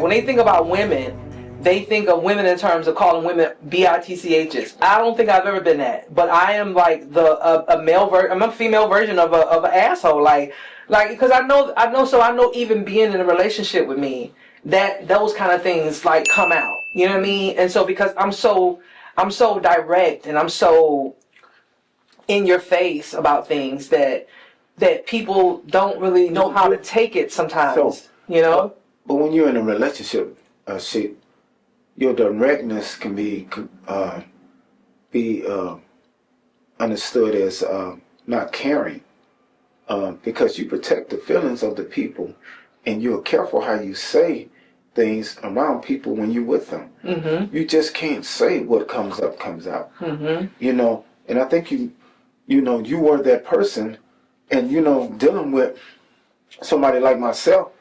when they think about women, they think of women in terms of calling women bitchs. I don't think I've ever been that, but I am like I'm a female version of an asshole. Like because I know even being in a relationship with me, that those kind of things like come out. You know what I mean? And so because I'm so direct and I'm so in your face about things that people don't really know how to take it sometimes. So, you know. But when you're in a relationship, your directness can be understood as not caring, because you protect the feelings of the people, and you're careful how you say things around people when you're with them. Mm-hmm. You just can't say what comes up comes out. Mm-hmm. You know, and I think you were that person, and dealing with somebody like myself,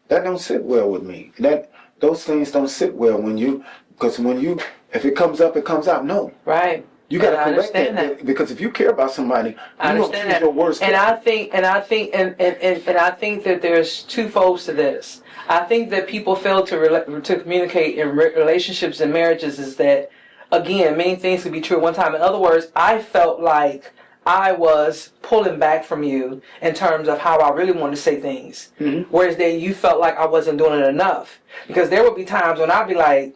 that don't sit well with me. Those things don't sit well because if it comes up, it comes out. No. Right. You got to correct that, because if you care about somebody, you don't choose your words. And I think that there's two folds to this. I think that people fail to communicate in relationships and marriages is that, again, many things could be true at one time. In other words, I felt like I was pulling back from you in terms of how I really wanted to say things. Mm-hmm. Whereas then you felt like I wasn't doing it enough. Because there would be times when I'd be like,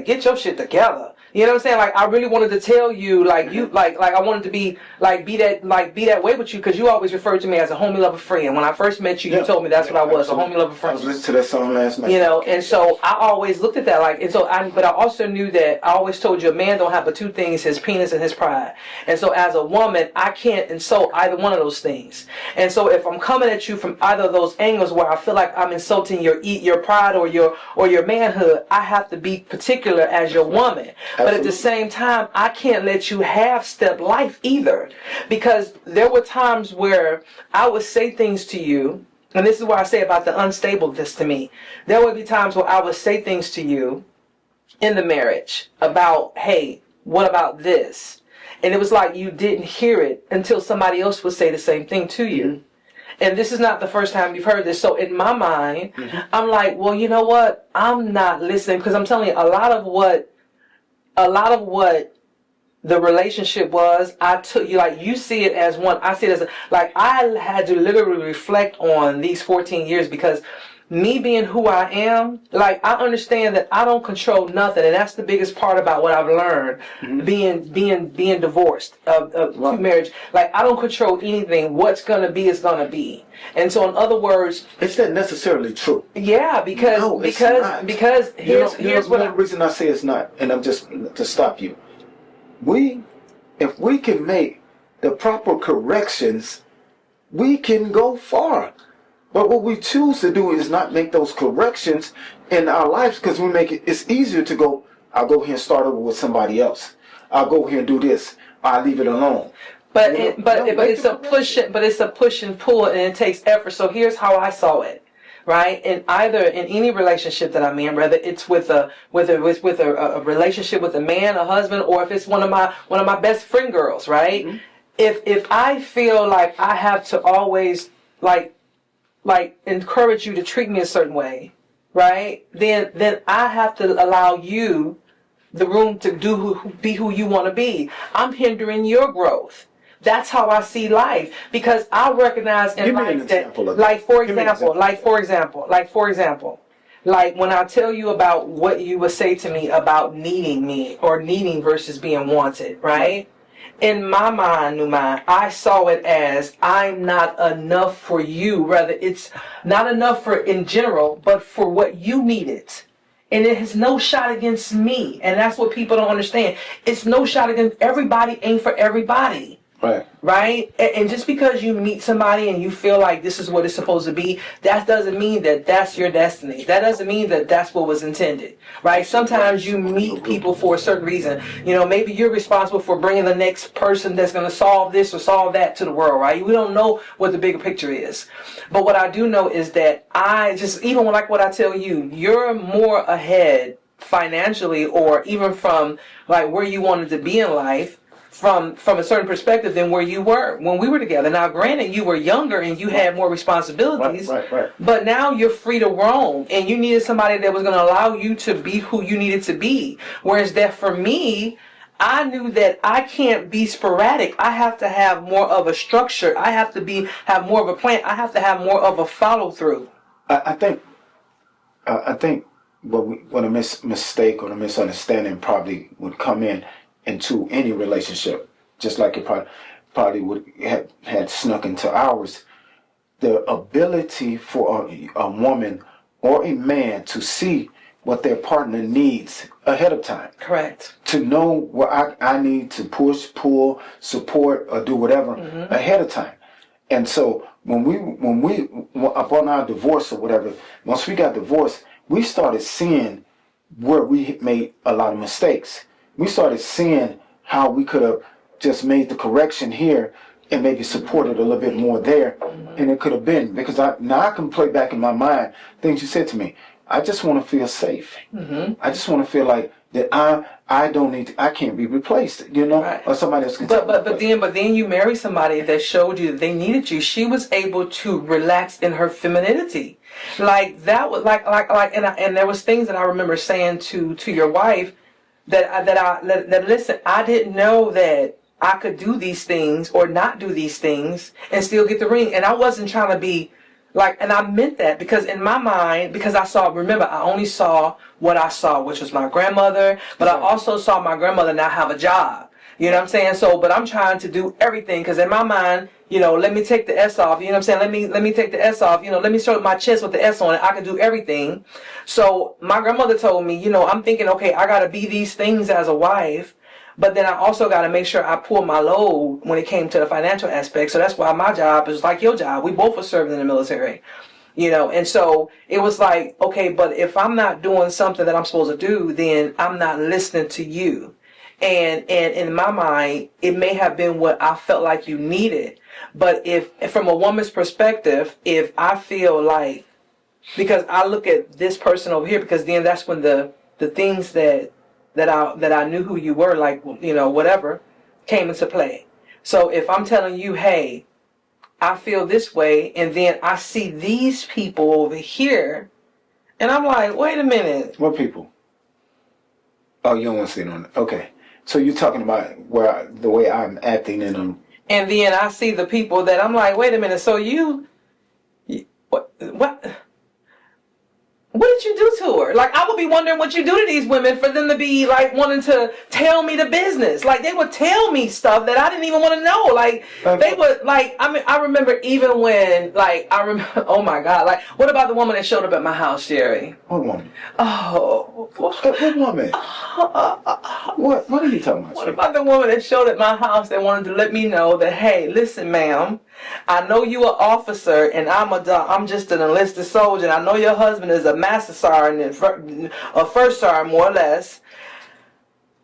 get your shit together. You know what I'm saying? Like, I really wanted to tell you, like, I wanted to be that way with you, because you always referred to me as a homie, lover, friend. When I first met you, you told me that's what I was, a homie, lover, friend. I was listening to that song last night. You know, and so I always looked at that, but I also knew that I always told you a man don't have but two things, his penis and his pride. And so as a woman, I can't insult either one of those things. And so if I'm coming at you from either of those angles where I feel like I'm insulting your pride or your manhood, I have to be particular as your woman. But at the same time, I can't let you half-step life either. Because there were times where I would say things to you, and this is what I say about the unstableness to me. There would be times where I would say things to you in the marriage about, hey, what about this? And it was like you didn't hear it until somebody else would say the same thing to you. Mm-hmm. And this is not the first time you've heard this. So in my mind, mm-hmm. I'm like, well, you know what? I'm not listening, because I'm telling you, a lot of what the relationship was, I took you, like, you see it as one, I see it as I had to literally reflect on these 14 years, because me being who I am, I understand that I don't control nothing, and that's the biggest part about what I've learned, mm-hmm. being divorced of right. Marriage. I don't control anything. What's gonna be is gonna be. And so, in other words, it's not necessarily true. Yeah, because here's what the reason I say it's not, and I'm just to stop you. If we can make the proper corrections, we can go far. But what we choose to do is not make those corrections in our lives, because it's easier to go, I'll go here and start over with somebody else. I'll go here and do this. I'll leave it alone. But it's a push and pull, and it takes effort. So here's how I saw it, right? And either in any relationship that I'm in, whether it's with a relationship with a man, a husband, or if it's one of my best friend girls, right? Mm-hmm. If I feel like I have to always encourage you to treat me a certain way, right? Then I have to allow you the room to be who you want to be. I'm hindering your growth. That's how I see life, because I recognize in life that, for example, when I tell you about what you would say to me about needing me, or needing versus being wanted, right? In my mind, I saw it as I'm not enough for you. Rather, it's not enough for in general, but for what you needed. And it has no shot against me. And that's what people don't understand. It's no shot against everybody, ain't for everybody. Right? And just because you meet somebody and you feel like this is what it's supposed to be, that doesn't mean that that's your destiny. That doesn't mean that that's what was intended. Right? Sometimes you meet people for a certain reason. Maybe you're responsible for bringing the next person that's going to solve this or solve that to the world, right? We don't know what the bigger picture is. But what I do know is that even like what I tell you, you're more ahead financially, or even from where you wanted to be in life, from a certain perspective than where you were when we were together. Now, granted, you were younger and you had more responsibilities, Right. but now you're free to roam, and you needed somebody that was going to allow you to be who you needed to be. Whereas that for me, I knew that I can't be sporadic. I have to have more of a structure. I have to have more of a plan. I have to have more of a follow through. I think what a mistake or a misunderstanding probably would come into any relationship, just like it probably would have had snuck into ours. The ability for a woman or a man to see what their partner needs ahead of time. Correct. To know what I need to push, pull, support, or do whatever ahead of time. And so when we upon our divorce or whatever, once we got divorced, we started seeing where we made a lot of mistakes. We started seeing how we could have just made the correction here and maybe supported a little bit more there, and it could have been, because I can play back in my mind things you said to me. I just want to feel safe. I just want to feel like that I can't be replaced, Right. or somebody else can. But then you marry somebody that showed you that they needed you. She was able to relax in her femininity, like that was like and there was things that I remember saying to your wife that listen, I didn't know that I could do these things or not do these things and still get the ring, and I wasn't trying to be. And I meant that because in my mind, because I only saw what I saw, which was my grandmother, but I also saw my grandmother not have a job. You know what I'm saying? So, but I'm trying to do everything because in my mind, let me take the S off. You know what I'm saying? Let me take the S off. Let me show my chest with the S on it. I can do everything. So my grandmother told me, I'm thinking, okay, I got to be these things as a wife. But then I also got to make sure I pull my load when it came to the financial aspect. So that's why my job is like your job. We both were serving in the military, and so it was like, okay, but if I'm not doing something that I'm supposed to do, then I'm not listening to you. And in my mind, it may have been what I felt like you needed. But if from a woman's perspective, if I feel like, because I look at this person over here, because then that's when the things that I knew who you were, like, whatever, came into play. So if I'm telling you, hey, I feel this way, and then I see these people over here, and I'm like, wait a minute. What people? Oh, you don't want to see it on it. Okay. So you're talking about the way I'm acting in them. And then I see the people that I'm like, wait a minute, so what did you do to her? Like, I would be wondering what you do to these women for them to be, like, wanting to tell me the business. Like, they would tell me stuff that I didn't even want to know. Like, they would, like, I remember even when, like, oh, my God. Like, what about the woman that showed up at my house, Jerry? What woman? Oh. What woman? What are you talking about? What about the woman that showed at my house that wanted to let me know that, hey, listen, ma'am, I know you an officer and I'm just an enlisted soldier, and I know your husband is a master sergeant, a first sergeant, more or less.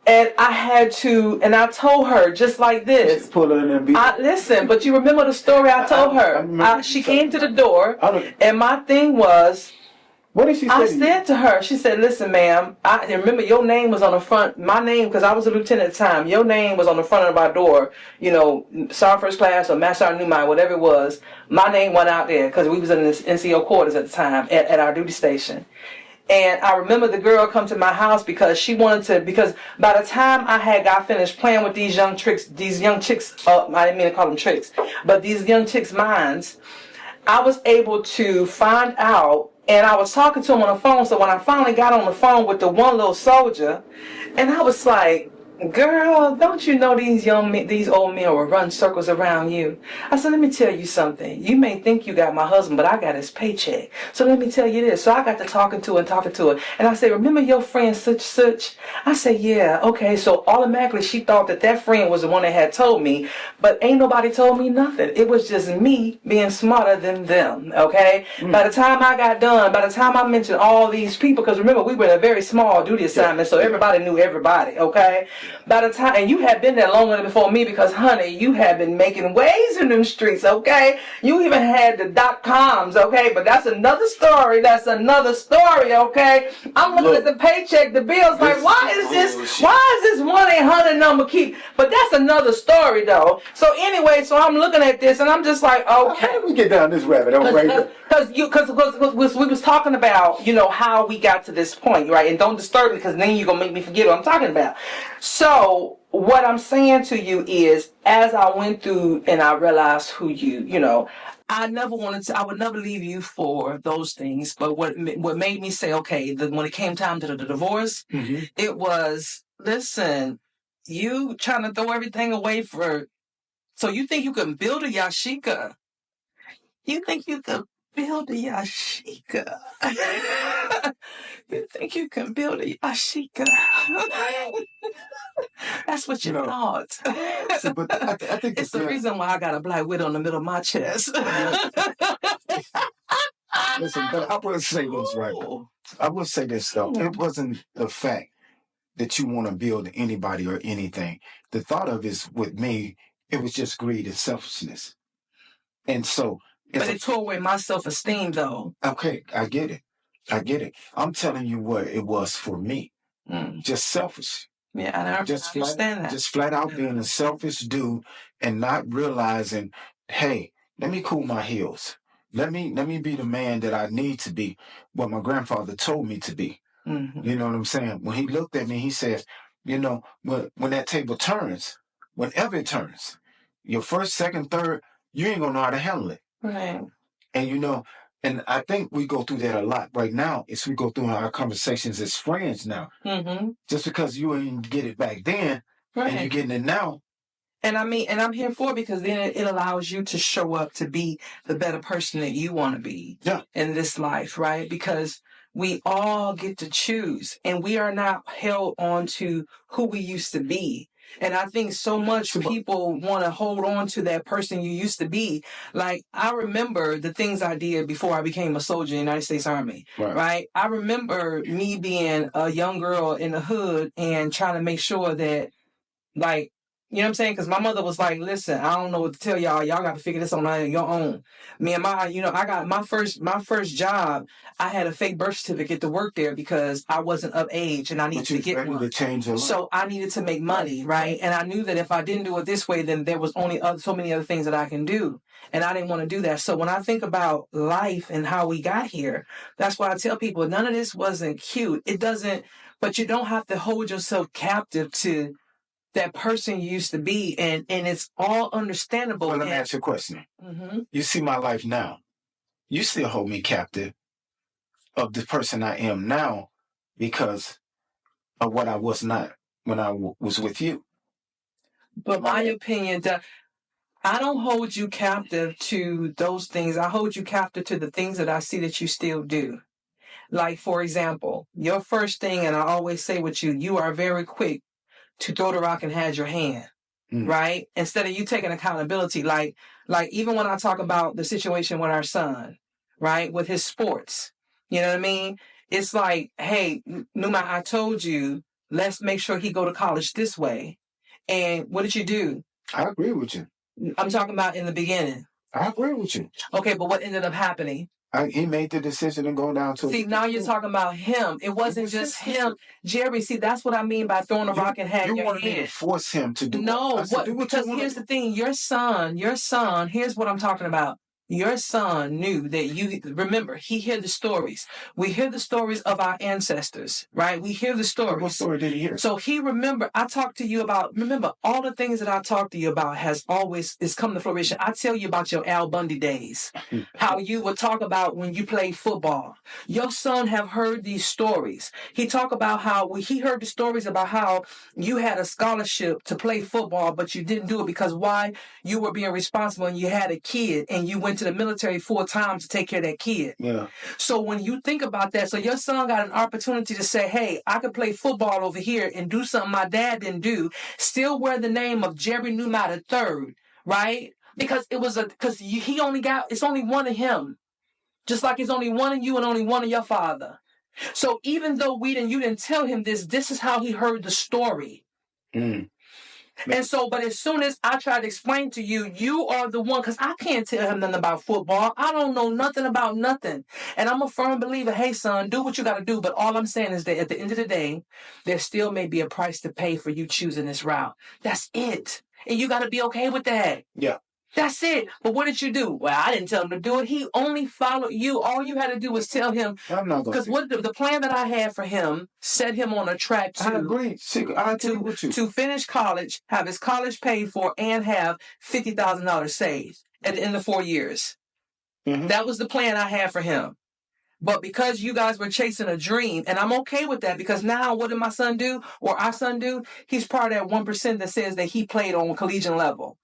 And I told her just like this. Pull her in and beat her. Listen, but you remember the story I told her. She came to the door, and my thing was, what did she say? I said to her, she said, listen, ma'am, I remember your name was on the front, my name, because I was a lieutenant at the time, your name was on the front of our door, Sergeant First Class or Master Ex-Newmy, whatever it was. My name went out there because we was in this NCO quarters at the time at our duty station. And I remember the girl come to my house because she wanted to, because by the time I got finished playing with these young chicks, I didn't mean to call them tricks, but these young chicks' minds, I was able to find out. And I was talking to him on the phone, so when I finally got on the phone with the one little soldier, and I was like, girl, don't you know these old men will run circles around you? I said, let me tell you something. You may think you got my husband, but I got his paycheck. So let me tell you this. So I got to talking to her. And I said, remember your friend such? I said, yeah, okay. So automatically she thought that friend was the one that had told me, but ain't nobody told me nothing. It was just me being smarter than them, okay? By the time I got done, by the time I mentioned all these people, because remember, we were in a very small duty assignment, so everybody knew everybody, okay? By the time, and you had been there longer before me because, honey, you had been making waves in them streets, okay? You even had the .coms, okay? But that's another story. That's another story, okay? I'm looking at the paycheck, the bills, like, why is this 1-800 number keep? But that's another story, though. So anyway, so I'm looking at this, and I'm just like, okay. How did we get down this rabbit hole right here? Because we was talking about, you know, how we got to this point, right? And don't disturb me, because then you're going to make me forget what I'm talking about. So what I'm saying to you is, as I went through and I realized who you know, I would never leave you for those things. But what made me say, okay, when it came time to the divorce, it was, listen, you trying to throw everything away so you think you can build a yashika? You think you could build a yashika? You think you can build a yashika? That's what you thought. But I think it's the reason why I got a black widow in the middle of my chest. Listen, but I will say this, right? I will say this, though. It wasn't the fact that you want to build anybody or anything. The thought of it with me, it was just greed and selfishness. And so... But it tore away my self-esteem, though. Okay, I get it. I'm telling you what it was for me. Just selfish. Yeah, I understand that. Just flat out being a selfish dude and not realizing, hey, let me cool my heels. Let me be the man that I need to be, what my grandfather told me to be. You know what I'm saying? When he looked at me, he says, you know, when that table turns, whenever it turns, your first, second, third, you ain't gonna know how to handle it. Right. And you know, and I think we go through that a lot right now. Is we go through our conversations as friends now. Just because you didn't get it back then, and you're getting it now. And I mean, and I'm here for it because then it allows you to show up to be the better person that you want to be in this life, right? Because we all get to choose, and we are not held on to who we used to be. And I think so much people want to hold on to that person you used to be. Like, I remember the things I did before I became a soldier in the United States Army, right? I remember me being a young girl in the hood and trying to make sure that, like, you know what I'm saying? Because my mother was like, listen, I don't know what to tell y'all. Y'all got to figure this on your own. Me and I got my first job. I had a fake birth certificate to work there because I wasn't of age and I needed to get one. To change your life. So I needed to make money, right? And I knew that if I didn't do it this way, then there was only so many other things that I can do. And I didn't want to do that. So when I think about life and how we got here, that's why I tell people none of this wasn't cute. It doesn't, but you don't have to hold yourself captive to that person you used to be, and it's all understandable. Well, let me ask you a question. You see my life now. You still hold me captive of the person I am now because of what I was not when I was with you. But my opinion, I don't hold you captive to those things. I hold you captive to the things that I see that you still do. Like, for example, your first thing, and I always say with you, you are very quick to throw the rock and hide your hand, right? Instead of you taking accountability, like even when I talk about the situation with our son, right, with his sports, you know what I mean? It's like, hey, Numa, I told you, let's make sure he go to college this way. And what did you do? I agree with you. I'm talking about in the beginning. I agree with you. Okay, but what ended up happening? He made the decision to go down to... See, now you're talking about him. It wasn't just him. Jerry, see, that's what I mean by throwing a rock and having your hand. You wanted me to force him to do... No, because here's the thing. Your son, here's what I'm talking about. Your son knew that you... Remember, he heard the stories. We hear the stories of our ancestors, right? We hear the stories. What story did he hear? So he remember, I talked to you about... Remember, all the things that I talked to you about has come to fruition. I tell you about your Al Bundy days. How you would talk about when you played football. Your son have heard these stories. He talk about how he heard the stories about how you had a scholarship to play football, but you didn't do it because why? You were being responsible and you had a kid and you went to the military full time to take care of that kid. Yeah. So when you think about that, so your son got an opportunity to say, hey, I could play football over here and do something my dad didn't do, still wear the name of Jerry Newmy III, right? Because it's only one of him. Just like it's only one of you and only one of your father. So even though you didn't tell him this is how he heard the story. Mm. And so, but as soon as I try to explain to you, you are the one, because I can't tell him nothing about football. I don't know nothing about nothing. And I'm a firm believer, hey, son, do what you got to do. But all I'm saying is that at the end of the day, there still may be a price to pay for you choosing this route. That's it. And you got to be okay with that. Yeah. That's it. But what did you do? Well, I didn't tell him to do it. He only followed you. All you had to do was tell him. I'm not going Because what the plan that I had for him set him on a track I agree. I agree with you. to finish college, have his college paid for, and have $50,000 saved at the end of 4 years. Mm-hmm. That was the plan I had for him. But because you guys were chasing a dream, and I'm okay with that, because now what did my son do, or our son do? He's part of that 1% that says that he played on collegiate level.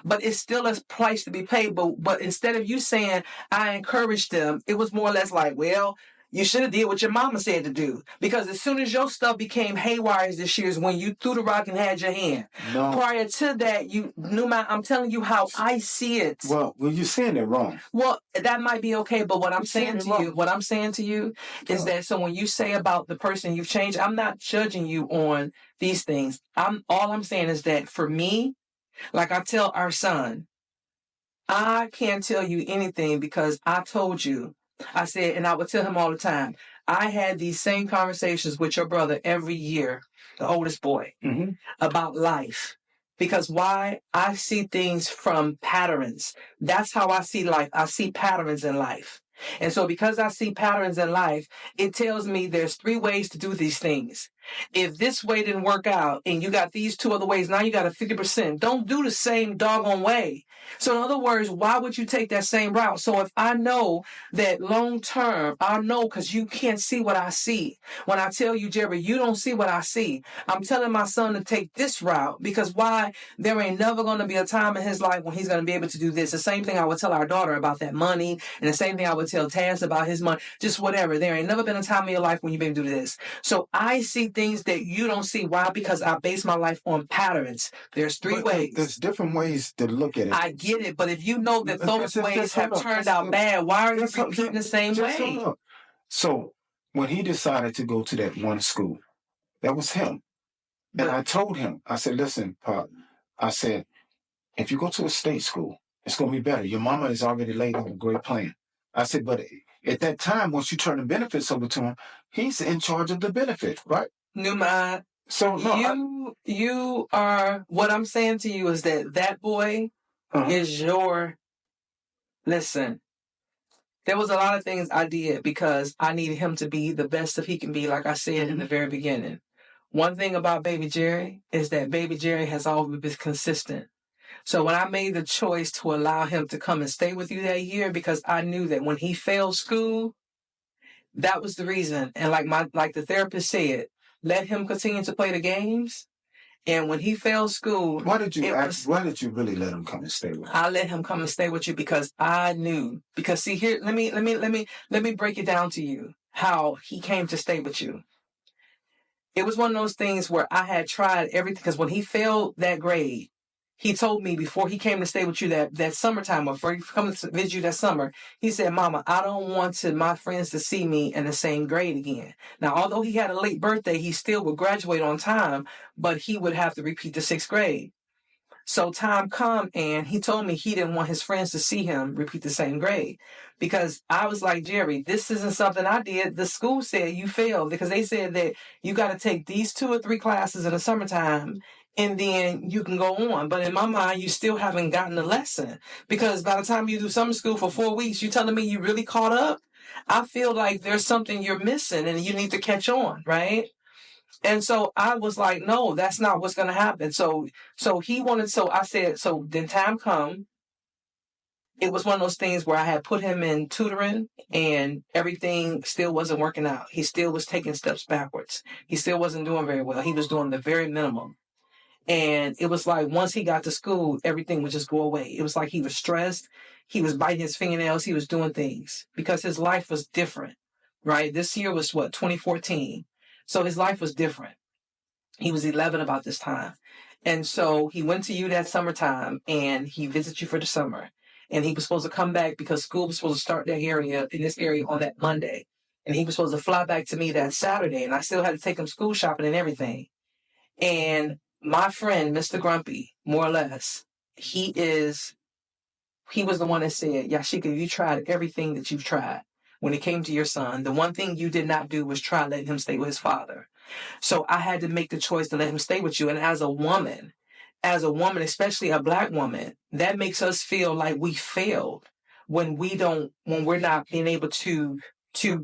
But it's still a price to be paid. But instead of you saying, I encouraged them, it was more or less like, well, you should have did what your mama said to do. Because as soon as your stuff became haywire this year is when you threw the rock and had your hand. No. Prior to that, I'm telling you how I see it. Well, you're saying it wrong. Well, that might be okay, but what I'm saying to you is that, so when you say about the person you've changed, I'm not judging you on these things. All I'm saying is that for me, like I tell our son, I can't tell you anything because I told you. I said, and I would tell him all the time, I had these same conversations with your brother every year, the oldest boy, about life. Because why? I see things from patterns. That's how I see life. I see patterns in life. And so because I see patterns in life, it tells me there's 3 ways to do these things. If this way didn't work out and you got these 2 other ways, now you got a 50%. Don't do the same doggone way. So in other words, why would you take that same route? So if I know that long term, I know because you can't see what I see. When I tell you, Jerry, you don't see what I see. I'm telling my son to take this route because why? There ain't never going to be a time in his life when he's going to be able to do this. The same thing I would tell our daughter about that money, and the same thing I would tell Taz about his money, just whatever. There ain't never been a time in your life when you've been able to do this. So I see things that you don't see. Why? Because I base my life on patterns. There's 3 ways. There's different ways to look at it. I get it, but if you know that those ways have turned out bad, why are you repeating the same way? So when he decided to go to that one school, that was him. And I told him, I said, listen, Pop, I said, if you go to a state school, it's going to be better. Your mama has already laid out a great plan. I said, but at that time, once you turn the benefits over to him, he's in charge of the benefit, right? Newmy, so no, you are, what I'm saying to you is that boy is your, listen, there was a lot of things I did because I needed him to be the best that he can be, like I said in the very beginning. One thing about baby Jerry is that baby Jerry has always been consistent. So when I made the choice to allow him to come and stay with you that year, because I knew that when he failed school, that was the reason. And like the therapist said, let him continue to play the games. And when he failed school, why did you really let him come and stay with you? I let him come and stay with you because I knew. Because see here, let me break it down to you how he came to stay with you. It was one of those things where I had tried everything, because when he failed that grade, he told me before he came to stay with you that summertime, or before he come to visit you that summer, he said, Mama, I don't want my friends to see me in the same grade again. Now, although he had a late birthday, he still would graduate on time, but he would have to repeat the 6th grade. So time come, and he told me he didn't want his friends to see him repeat the same grade, because I was like, Jerry, this isn't something I did. The school said you failed, because they said that you got to take these 2 or 3 classes in the summertime and then you can go on. But in my mind, you still haven't gotten the lesson, because by the time you do summer school for 4 weeks, you telling me you really caught up? I feel like there's something you're missing and you need to catch on, right? And so I was like, no, that's not what's going to happen. So he wanted, so I said, so then time come. It was one of those things where I had put him in tutoring and everything still wasn't working out. He still was taking steps backwards. He still wasn't doing very well. He was doing the very minimum. And it was like once he got to school, everything would just go away. It was like he was stressed. He was biting his fingernails. He was doing things because his life was different, right? This year was 2014. So his life was different. He was 11 about this time. And so he went to you that summertime and he visited you for the summer. And he was supposed to come back because school was supposed to start in this area on that Monday. And he was supposed to fly back to me that Saturday. And I still had to take him school shopping and everything. And my friend, Mr. Grumpy, more or less, he was the one that said, Yashika, you tried everything that you've tried. When it came to your son, the one thing you did not do was try letting him stay with his father. So I had to make the choice to let him stay with you. And as a woman, especially a Black woman, that makes us feel like we failed when we're not being able to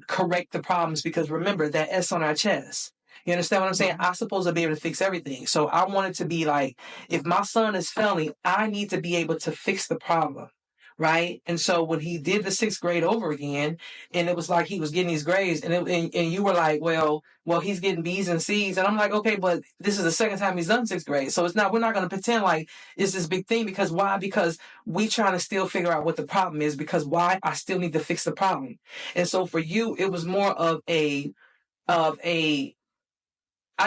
correct the problems, because remember that S on our chest. You understand what I'm saying? I'm supposed to be able to fix everything. So I wanted to be like, if my son is failing, I need to be able to fix the problem. Right. And so when he did the 6th grade over again, and it was like he was getting these grades, and you were like, well, he's getting B's and C's. And I'm like, okay, but this is the second time he's done 6th grade. So we're not going to pretend like it's this big thing. Because why? Because we trying to still figure out what the problem is, because why? I still need to fix the problem. And so for you, it was more of a, I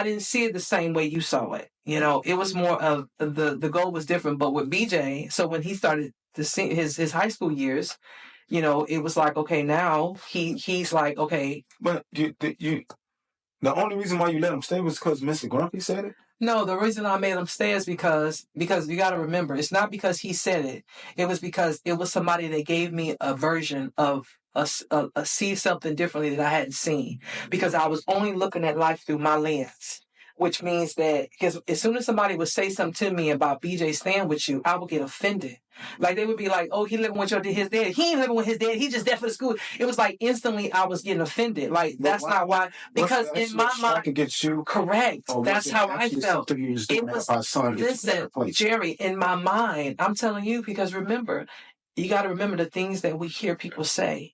didn't see it the same way you saw it. It was more of the goal was different. But with BJ, so when he started to see his high school years, it was like, okay, now he's like, okay. But the only reason why you let him stay was because Mr. Grumpy said it? No, the reason I made him stay is because you got to remember, it's not because he said it. It was because it was somebody that gave me a version of see something differently that I hadn't seen, because I was only looking at life through my lens. Which means that, because as soon as somebody would say something to me about BJ staying with you, I would get offended. Like, they would be like, oh, he living with his dad. He ain't living with his dad. He just there for the school. It was like instantly I was getting offended. Like, that's not why. Because in my mind, against you, correct. That's how I felt. It was, listen, Jerry, in my mind, I'm telling you, because remember, you got to remember the things that we hear people say.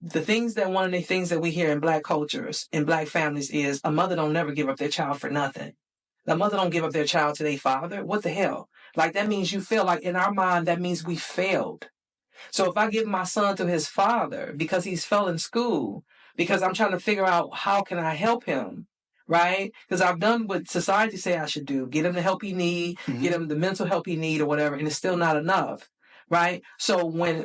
One of the things that we hear in Black cultures, in Black families, is a mother don't never give up their child for nothing. The mother don't give up their child to their father. What the hell? Like, that means you feel like, in our mind, that means we failed. So if I give my son to his father because he's fell in school, because I'm trying to figure out how can I help him, right? Because I've done what society say I should do: get him the help he need, get him the mental help he need, or whatever, and it's still not enough. Right. So when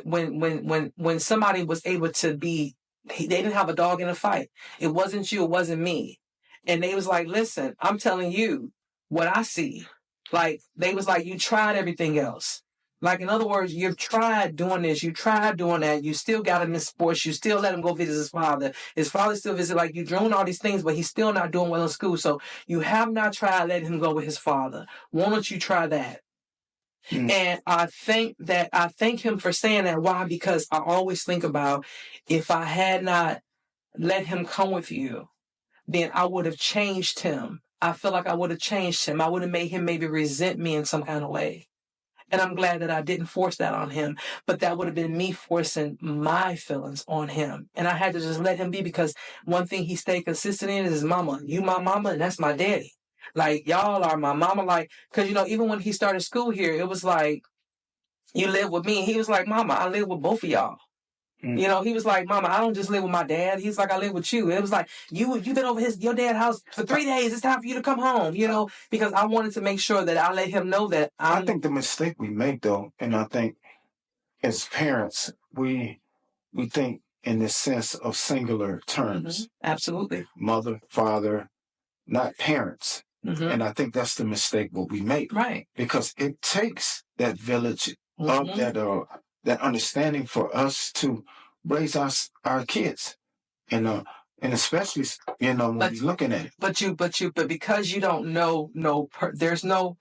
somebody was able to they didn't have a dog in a fight. It wasn't you. It wasn't me. And they was like, listen, I'm telling you what I see. Like, they was like, you tried everything else. Like, in other words, you've tried doing this. You tried doing that. You still got him in sports. You still let him go visit his father. His father still visit. Like, you're doing all these things, but he's still not doing well in school. So you have not tried letting him go with his father. Why don't you try that? And I thank him for saying that. Why? Because I always think about, if I had not let him come with you, then I would have changed him. I feel like I would have changed him. I would have made him maybe resent me in some kind of way. And I'm glad that I didn't force that on him. But that would have been me forcing my feelings on him. And I had to just let him be, because one thing he stayed consistent in is his mama. You my mama, and that's my daddy. Like, y'all are my mama. Like, because, even when he started school here, it was like, you live with me. And he was like, mama, I live with both of y'all. He was like, mama, I don't just live with my dad. He's like, I live with you. It was like, you've been over your dad's house for 3 days. It's time for you to come home, because I wanted to make sure that I let him know that I think the mistake we make, though, and I think as parents, we think in this sense of singular terms. Absolutely. Mother, father, not parents. And I think that's the mistake what we make. Right. Because it takes that village of that understanding for us to raise our kids. And especially, when you're looking at it. But because you don't know, there's no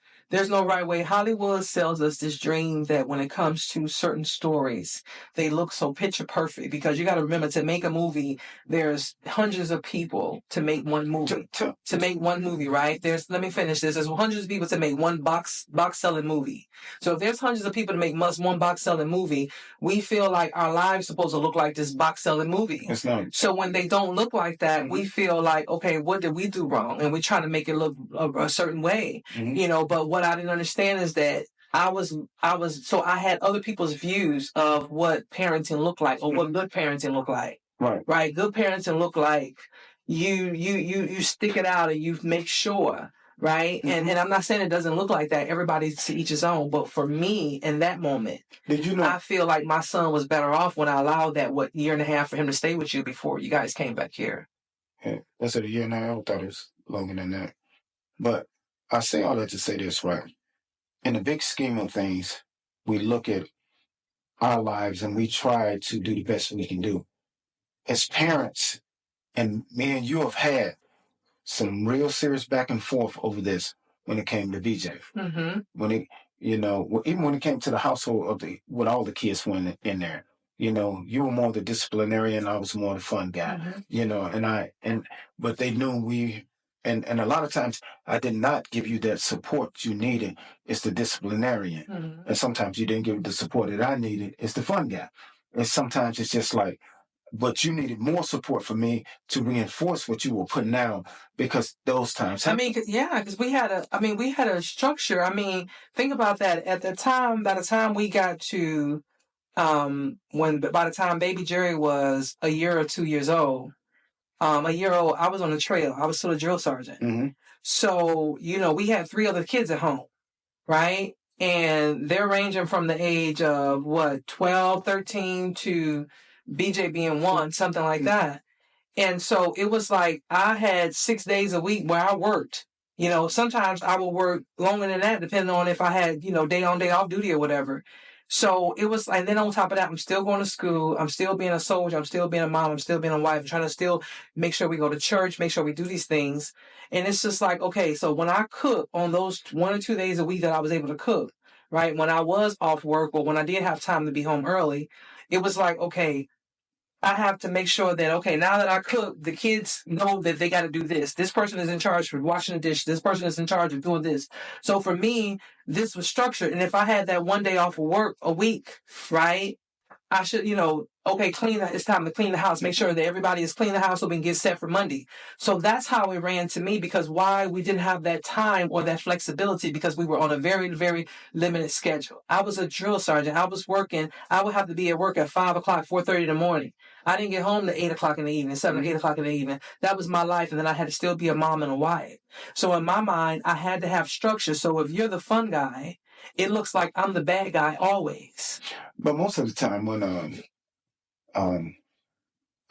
right way. Hollywood sells us this dream that when it comes to certain stories, they look so picture perfect. Because you got to remember, to make a movie, there's hundreds of people to make one movie. To make one movie, right? Let me finish this. There's hundreds of people to make one box selling movie. So if there's hundreds of people to make one box selling movie, we feel like our lives supposed to look like this box selling movie. It's not. So when they don't look like that, we feel like, okay, what did we do wrong? And we're trying to make it look a certain way, but what I didn't understand is that so I had other people's views of what parenting looked like, or what good parenting looked like. Right. Good parenting look like you stick it out and you make sure. Right. And I'm not saying it doesn't look like that. Everybody to each his own. But for me, in that moment, I feel like my son was better off when I allowed that, year and a half for him to stay with you before you guys came back here. Yeah, that's a year and a half. I thought it was longer than that. But I say all that to say this, right? In the big scheme of things, we look at our lives and we try to do the best we can do. As parents, and me and you have had some real serious back and forth over this when it came to VJ. Mm-hmm. When it, even when it came to the household with all the kids went in there, you were more the disciplinarian, I was more the fun guy, but they knew and a lot of times I did not give you that support you needed. It's the disciplinarian. Mm-hmm. And sometimes you didn't give the support that I needed. It's the fun guy. And sometimes it's just like, but you needed more support from me to reinforce what you were putting out, because those times. Because we had a structure. I mean, think about that. At the time, by the time we got to, by the time baby Jerry was a year or 2 years old, a year old, I was on the trail. I was still a drill sergeant. Mm-hmm. So, we had 3 other kids at home, right? And they're ranging from the age of 12, 13 to BJ being 1, something like that. And so it was like I had 6 days a week where I worked. Sometimes I would work longer than that, depending on if I had, day on, day off duty or whatever. So it was like, then on top of that, I'm still going to school. I'm still being a soldier. I'm still being a mom. I'm still being a wife. I'm trying to still make sure we go to church, make sure we do these things. And it's just like, okay, so when I cook on those 1 or 2 days a week that I was able to cook, right? When I was off work or when I did have time to be home early, it was like, okay, I have to make sure that, okay, now that I cook, the kids know that they got to do this. This person is in charge of washing the dish. This person is in charge of doing this. So for me, this was structured. And if I had that 1 day off of work a week, right, I should, okay, it's time to clean the house. Make sure that everybody is cleaning the house so we can get set for Monday. So that's how it ran to me, because why we didn't have that time or that flexibility, because we were on a very, very limited schedule. I was a drill sergeant. I was working. I would have to be at work at 5 o'clock, 4:30 in the morning. I didn't get home to 8 o'clock in the evening, 7 or 8 o'clock in the evening. That was my life. And then I had to still be a mom and a wife. So in my mind, I had to have structure. So if you're the fun guy, it looks like I'm the bad guy always. But most of the time when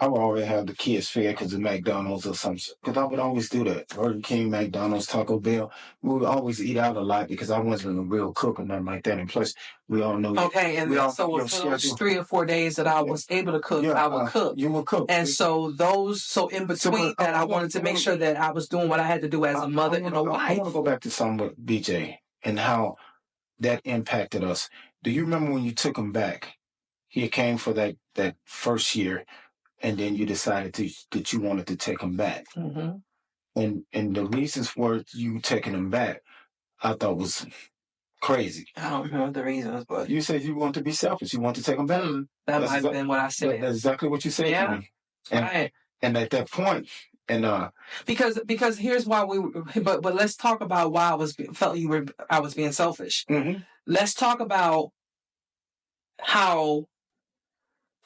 I would already have the kids fed because of McDonald's or something. Because I would always do that. Burger King, McDonald's, Taco Bell. We would always eat out a lot because I wasn't a real cook or nothing like that. And plus, we all know. Okay, and so for those 3 or 4 days that I was able to cook, I would cook. You would cook. And so in between that, I wanted to make sure that I was doing what I had to do as a mother and a wife. I want to go back to something with BJ and how that impacted us. Do you remember when you took him back? He came for that first year, and then you decided that you wanted to take him back. Mm-hmm. And the reasons for you taking him back, I thought was crazy. I don't remember the reasons, but you said you want to be selfish. You want to take him back. That might have been what I said. That's exactly what you said to me. And, right. And at that point, because here's why but let's talk about why I was being selfish. Mm-hmm. Let's talk about how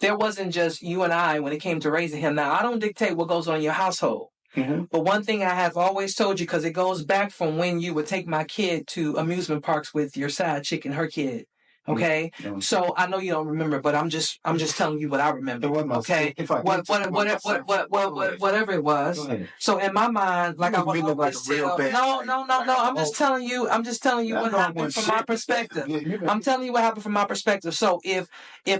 there wasn't just you and I when it came to raising him. Now, I don't dictate what goes on in your household. Mm-hmm. But one thing I have always told you, because it goes back from when you would take my kid to amusement parks with your side chick and her kid. Okay, mm-hmm. So I know you don't remember, but I'm just telling you what I remember. Okay, whatever it was. So in my mind, like I was always no. I'm just telling you. I'm just telling you what happened from my perspective. I'm telling you what happened from my perspective. So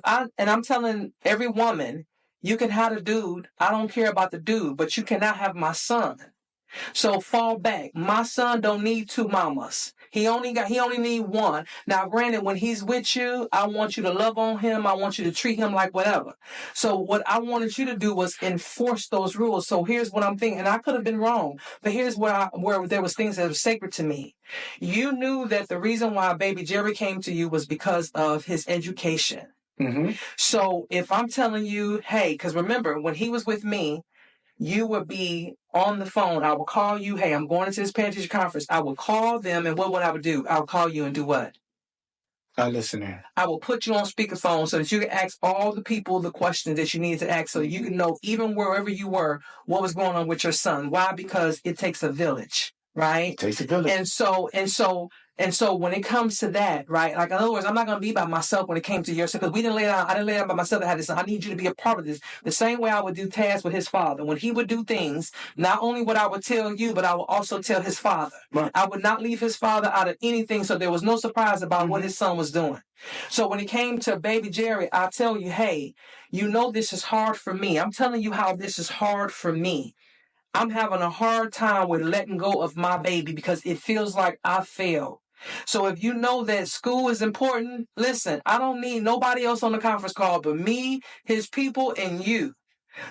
I'm telling every woman, you can have a dude. I don't care about the dude, but you cannot have my son. So fall back. My son don't need 2 mamas. He only need 1. Now, granted, when he's with you, I want you to love on him. I want you to treat him like whatever. So what I wanted you to do was enforce those rules. So here's what I'm thinking, and I could have been wrong, but here's where there was things that were sacred to me. You knew that the reason why baby Jerry came to you was because of his education. Mm-hmm. So if I'm telling you, hey, because remember, when he was with me, you would be on the phone. I would call you. Hey, I'm going into this parent-teacher conference. I would call them, and what would I do? I would call you and do what? I listen in. I will put you on speakerphone so that you can ask all the people the questions that you need to ask, so you can know, even wherever you were, what was going on with your son. Why? Because it takes a village, right? It takes a village. And And so when it comes to that, right? Like, in other words, I'm not going to be by myself when it came to your son, because I didn't lay down by myself. I had this. I need you to be a part of this. The same way I would do tasks with his father. When he would do things, not only would I would tell you, but I would also tell his father. Right. I would not leave his father out of anything, so there was no surprise about what his son was doing. So when it came to baby Jerry, I tell you, hey, you know this is hard for me. I'm telling you how this is hard for me. I'm having a hard time with letting go of my baby because it feels like I failed. So if you know that school is important, listen, I don't need nobody else on the conference call but me, his people, and you.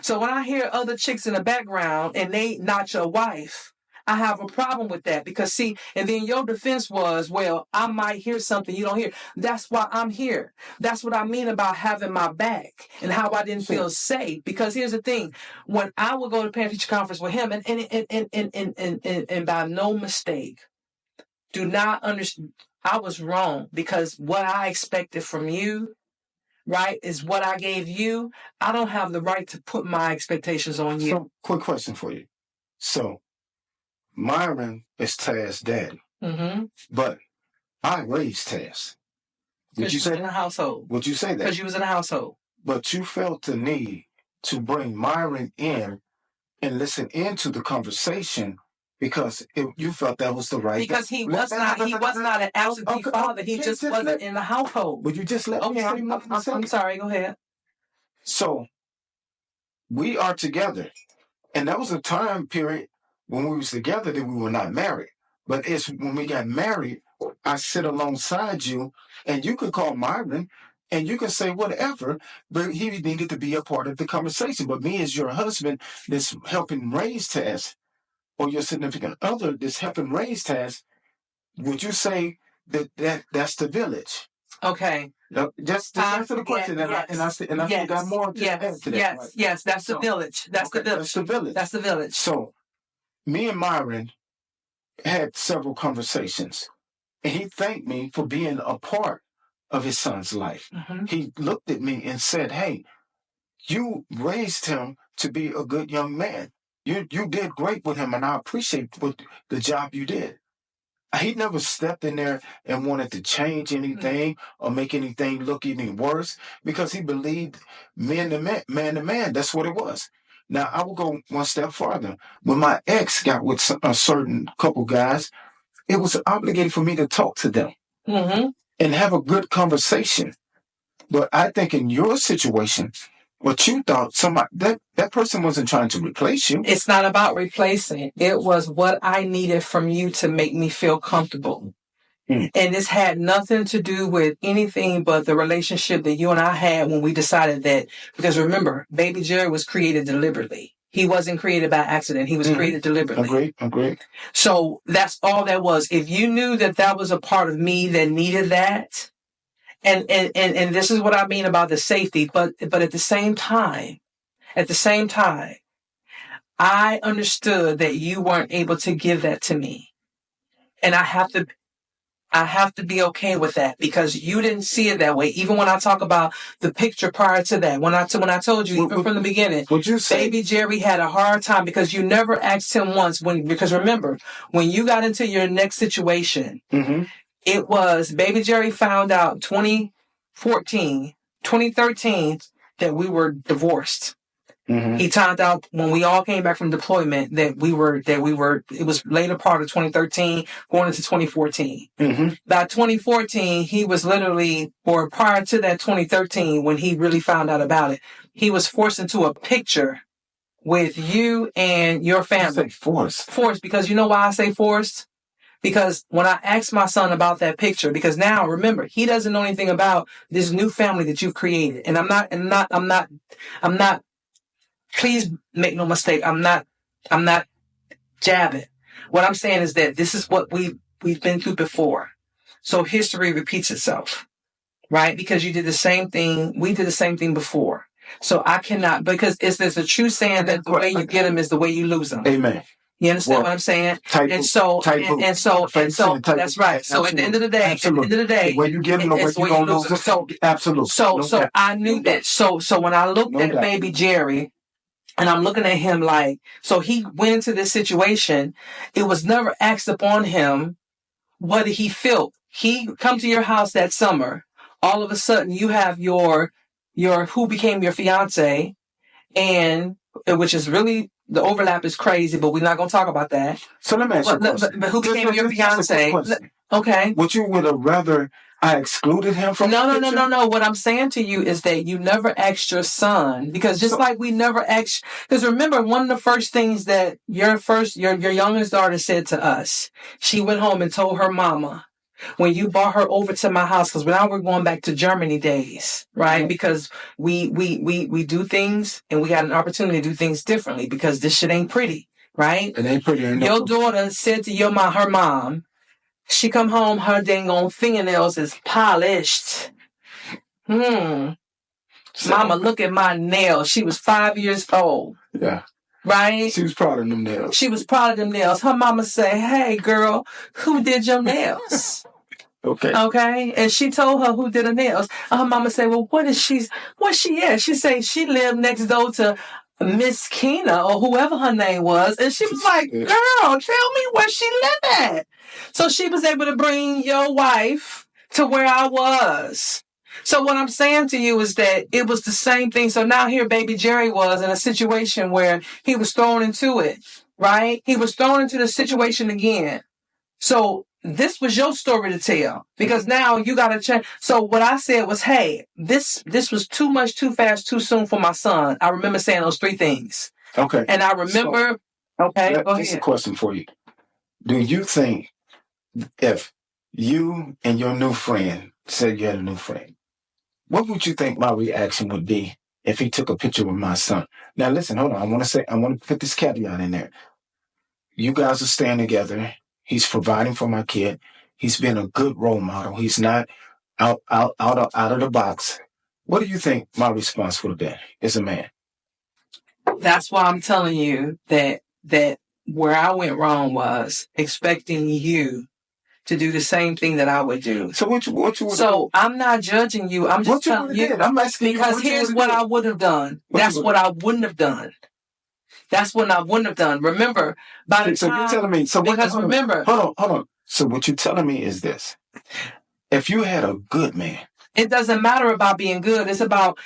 So when I hear other chicks in the background and they not your wife, I have a problem with that because see, and then your defense was, well, I might hear something you don't hear. That's why I'm here. That's what I mean about having my back and how I didn't feel safe. Because here's the thing, when I would go to parent teacher conference with him, and by no mistake, do not understand, I was wrong because what I expected from you, right, is what I gave you. I don't have the right to put my expectations on you. So, quick question for you. So, Myron is Taz's daddy, but I raised Taz. Would you say in a household? Would you say that? Because you was in a household. But you felt the need to bring Myron in and listen into the conversation because you felt that was the right. Because he was not an absentee father. He just wasn't in the household. Would you just let me say I'm sorry. Go ahead. So we are together, and that was a time period when we was together that we were not married. But it's when we got married, I sit alongside you, and you could call Myron, and you can say whatever, but he needed to be a part of the conversation. But me as your husband that's helping raise Taz, or your significant other that's helping raise Taz, would you say that's the village? Okay. No, just answer the question, and I got more to add to that. Yes, right? yes, that's the village. That's the village. That's the village. That's the village. So, me and Myron had several conversations, and he thanked me for being a part of his son's life. He looked at me and said, hey, you raised him to be a good young man. You did great with him, and I appreciate the job you did. He never stepped in there and wanted to change anything or make anything look any worse because he believed man to man. That's what it was. Now, I will go one step farther. When my ex got with a certain couple guys, it was obligated for me to talk to them and have a good conversation. But I think in your situation, what you thought, that person wasn't trying to replace you. It's not about replacing. It was what I needed from you to make me feel comfortable. And this had nothing to do with anything but the relationship that you and I had when we decided that, because remember, baby Jerry was created deliberately. He wasn't created by accident. He was created deliberately. Agreed. So that's all that was. If you knew that was a part of me that needed that, and this is what I mean about the safety, but at the same time, I understood that you weren't able to give that to me. And I have to be okay with that because you didn't see it that way. Even when I talk about the picture prior to that, when I told you even from the beginning, baby Jerry had a hard time because you never asked him once because remember, when you got into your next situation, it was baby Jerry found out 2013 that we were divorced. He found out when we all came back from deployment that we were, it was later part of 2013 going into 2014. By 2014, he was literally, or prior to that 2013, when he really found out about it, he was forced into a picture with you and your family. You say forced? Forced, because you know why I say forced? Because when I asked my son about that picture, because now remember, he doesn't know anything about this new family that you've created. And I'm not, please make no mistake. I'm not jabbing. What I'm saying is that this is what we've been through before. So history repeats itself, right? Because you did the same thing. We did the same thing before. So I cannot, because there's a true saying that the way you get them is the way you lose them. Amen. You understand what I'm saying? And so that's right. So at the end of the day, when you get them, the way you gonna lose them. So absolutely. So I knew that. So when I looked at baby Jerry, and I'm looking at him like, so he went into this situation. It was never asked upon him what he felt. He come to your house that summer. All of a sudden, you have your who became your fiance, and which is really the overlap is crazy, but we're not going to talk about that. So let me ask you a question. But who became your fiance? Okay. Would you would have rather I excluded him from the picture? No. What I'm saying to you is that you never asked your son, because just like we never asked, because remember, one of the first things that your youngest daughter said to us, she went home and told her mama, when you brought her over to my house, because now we're going back to Germany days, right? Mm-hmm. Because we do things, and we got an opportunity to do things differently, because this shit ain't pretty, right? It ain't pretty. Your daughter said to her mom, she come home, her dang on fingernails is polished. Mama, look at my nails. She was 5 years old. Yeah. Right? She was proud of them nails. She was proud of them nails. Her mama say, hey, girl, who did your nails? Okay. And she told her who did her nails. Her mama say, well, where's she at? She say she lived next door to Miss Keena or whoever her name was. And she was like, girl, tell me where she live at. So she was able to bring your wife to where I was. So what I'm saying to you is that it was the same thing. So now here baby Jerry was in a situation where he was thrown into it, right? He was thrown into the situation again. So this was your story to tell, because now you got to change. So what I said was, hey, this was too much, too fast, too soon for my son. I remember saying those three things. Okay. And I remember, go ahead. Just a question for you. Do you think if you and your new friend said you had a new friend, what would you think my reaction would be if he took a picture with my son? Now, listen, hold on. I want to put this caveat in there. You guys are staying together. He's providing for my kid. He's been a good role model. He's not out of the box. What do you think my response would have been as a man? That's why I'm telling you that where I went wrong was expecting you to do the same thing that I would do. So what you would So do? I'm not judging you. I'm just telling you. I'm asking because here's what I would have done. That's what I wouldn't have done. That's what I wouldn't have done. Remember, by the time... So you're telling me... remember... Hold on. So what you're telling me is this. If you had a good man... It doesn't matter about being good. It's about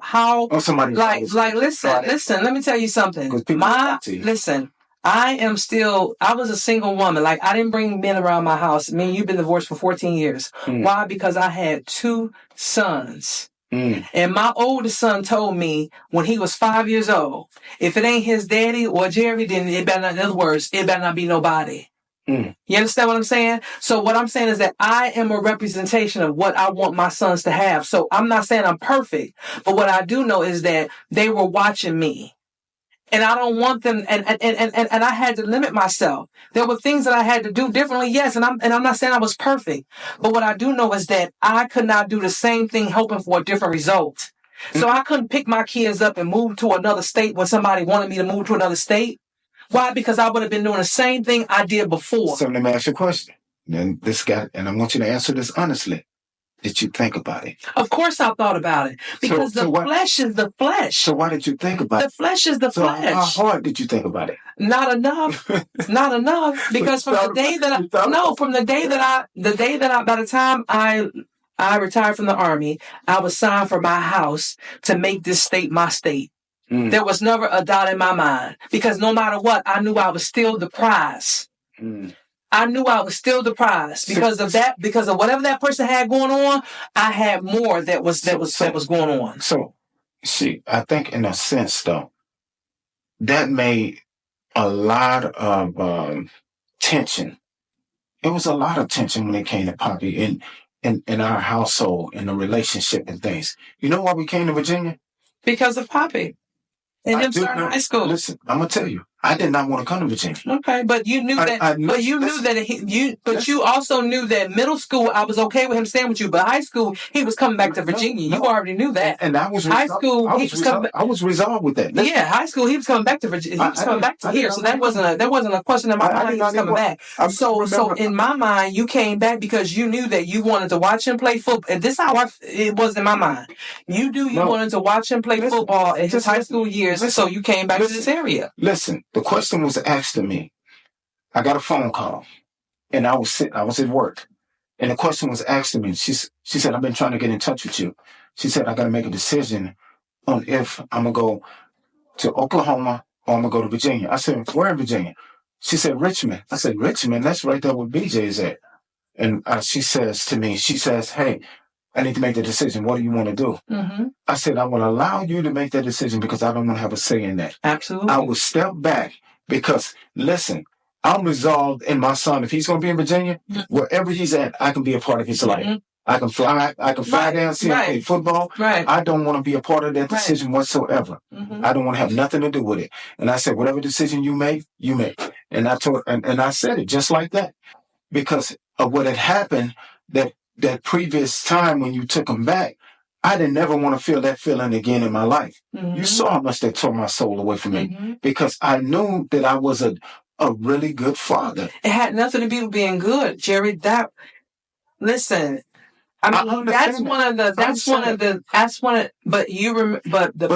how... Oh, somebody... Listen, let me tell you something. Listen, I was a single woman. Like, I didn't bring men around my house. Me and you've been divorced for 14 years. Why? Because I had 2 sons. And my oldest son told me when he was 5 years old, if it ain't his daddy or Jerry, then it better not, in other words, it better not be nobody. You understand what I'm saying? So what I'm saying is that I am a representation of what I want my sons to have. So I'm not saying I'm perfect, but what I do know is that they were watching me. And I don't want them, and I had to limit myself. There were things that I had to do differently, yes, and I'm not saying I was perfect. But what I do know is that I could not do the same thing hoping for a different result. So I couldn't pick my kids up and move to another state when somebody wanted me to move to another state. Why? Because I would have been doing the same thing I did before. So let me ask you a question. And I want you to answer this honestly. Did you think about it? Of course I thought about it. Because the flesh is the flesh. So why did you think about it? The flesh is the flesh. How hard did you think about it? Not enough. Not enough. Because by the time I retired from the Army, I was signed for my house to make this state my state. There was never a doubt in my mind. Because no matter what, I knew I was still the prize. I knew I was still the prize because of that, because of whatever that person had going on. I had more that was going on. So, see, I think in a sense though, that made a lot of tension. It was a lot of tension when it came to Poppy in our household, in the relationship and things. You know why we came to Virginia? Because of Poppy. And him starting high school. Listen, I'm gonna tell you, I did not want to come to Virginia. Okay, but you knew that. You also knew that middle school I was okay with him staying with you, but high school he was coming back to Virginia. You already knew that. And I was high school. I was resolved with that. Yeah, high school he was coming back to Virginia. He was coming back to here, so that wasn't a question in my mind. He was coming back. So in my mind, you came back because you knew that you wanted to watch him play football. And this is how it was in my mind. You wanted to watch him play football in his high school years. So you came back to this area. Listen, the question was asked to me. I got a phone call. and I was at work. And the question was asked to me. She said, I've been trying to get in touch with you. She said, I got to make a decision on if I'm going to go to Oklahoma or I'm going to go to Virginia. I said, where in Virginia? She said, Richmond. I said, Richmond? That's right there where BJ's at. And she says to me, hey, I need to make the decision. What do you want to do? Mm-hmm. I said, I will allow you to make that decision because I don't want to have a say in that. Absolutely. I will step back because, listen, I'm resolved in my son. If he's going to be in Virginia, wherever he's at, I can be a part of his life. I can fly down, see him play football. Right. I don't want to be a part of that decision whatsoever. Mm-hmm. I don't want to have nothing to do with it. And I said, whatever decision you make, you make. And I said it just like that because of what had happened that previous time when you took him back. I didn't never want to feel that feeling again in my life. Mm-hmm. You saw how much that tore my soul away from me because I knew that I was a really good father. It had nothing to do with being good, Jerry. Listen, I mean, that's one of the, but the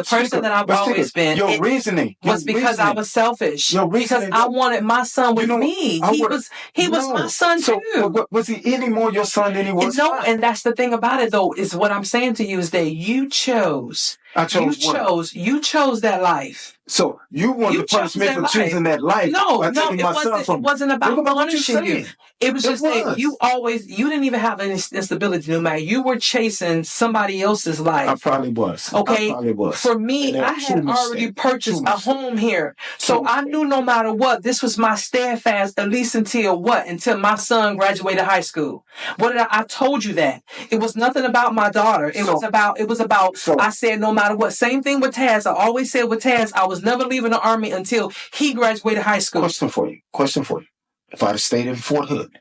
person that I've always been, your reasoning was because I was selfish. Because I wanted my son with me. He was my son too. So, was he any more your son than he was? No, and that's the thing about it though, is what I'm saying to you is that you chose. You chose that life. So you wanted to punish me for choosing that life. No, it wasn't about punishing you. It was just that you didn't even have any instability, no matter. You were chasing somebody else's life. I probably was. Okay. For me, I had already purchased a home here. So I knew no matter what, this was my steadfast, at least until my son graduated high school. I told you that. It was nothing about my daughter. It was about, I said no matter what. Same thing with Taz. I always said with Taz, I was never leaving the Army until he graduated high school. Question for you. If I'd have stayed in Fort Hood,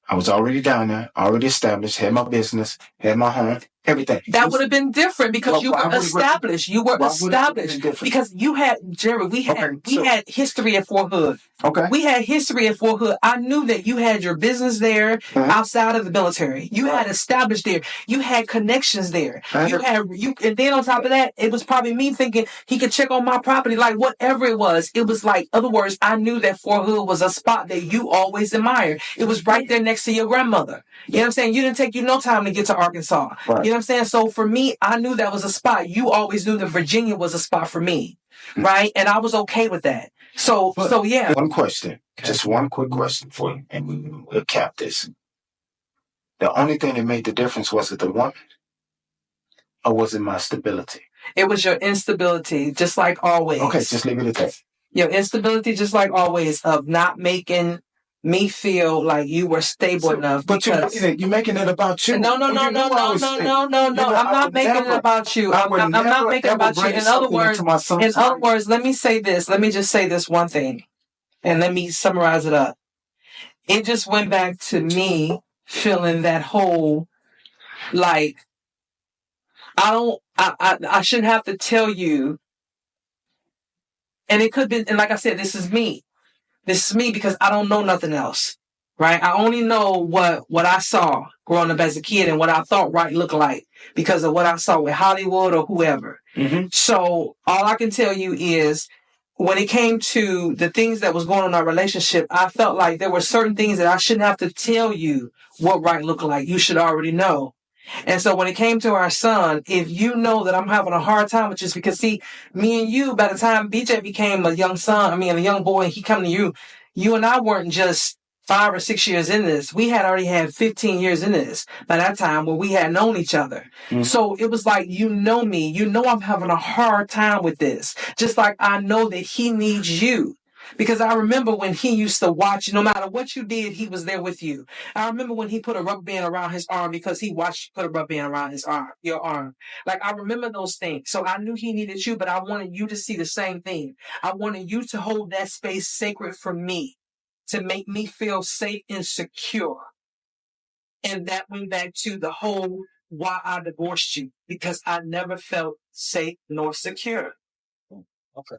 I was already down there, already established, had my business, had my home, everything. That would have been different because you were established. You were established because you had, Jerry, we had history at Fort Hood. Okay. We had history at Fort Hood. I knew that you had your business there outside of the military. You had established there. You had connections there. And then on top of that, it was probably me thinking he could check on my property, like whatever it was. It was like, other words, I knew that Fort Hood was a spot that you always admired. It was right there next to your grandmother. You know what I'm saying? You didn't take you no time to get to Arkansas. Right. You know what I'm saying? So for me, I knew that was a spot. You always knew that Virginia was a spot for me. Right? And I was okay with that. So yeah. One question. Just one quick question for you. And we'll cap this. The only thing that made the difference, was it the woman? Or was it my stability? It was your instability, just like always. Okay, just leave it at that. Your instability, just like always, of not making me feel like you were stable enough. But you're making it about you. No. I'm not making it about you. I'm not making it about you. In other words, let me say this. Let me just say this one thing. And let me summarize it up. It just went back to me feeling that whole, like, I shouldn't have to tell you. And it could be, and like I said, this is me. This is me because I don't know nothing else, right? I only know what I saw growing up as a kid and what I thought right looked like because of what I saw with Hollywood or whoever. Mm-hmm. So all I can tell you is when it came to the things that was going on in our relationship, I felt like there were certain things that I shouldn't have to tell you what right looked like. You should already know. And so when it came to our son, if you know that I'm having a hard time with this, because see, me and you, by the time BJ became a young boy, and he come to you, you and I weren't just 5 or 6 years in this. We had already had 15 years in this by that time where we had known each other. Mm-hmm. So it was like, you know me, you know I'm having a hard time with this. Just like I know that he needs you. Because I remember when he used to watch, no matter what you did, he was there with you. I remember when he put a rubber band around his arm because he watched you put a rubber band around your arm. Like, I remember those things. So I knew he needed you, but I wanted you to see the same thing. I wanted you to hold that space sacred for me, to make me feel safe and secure. And that went back to the whole why I divorced you, because I never felt safe nor secure. Okay.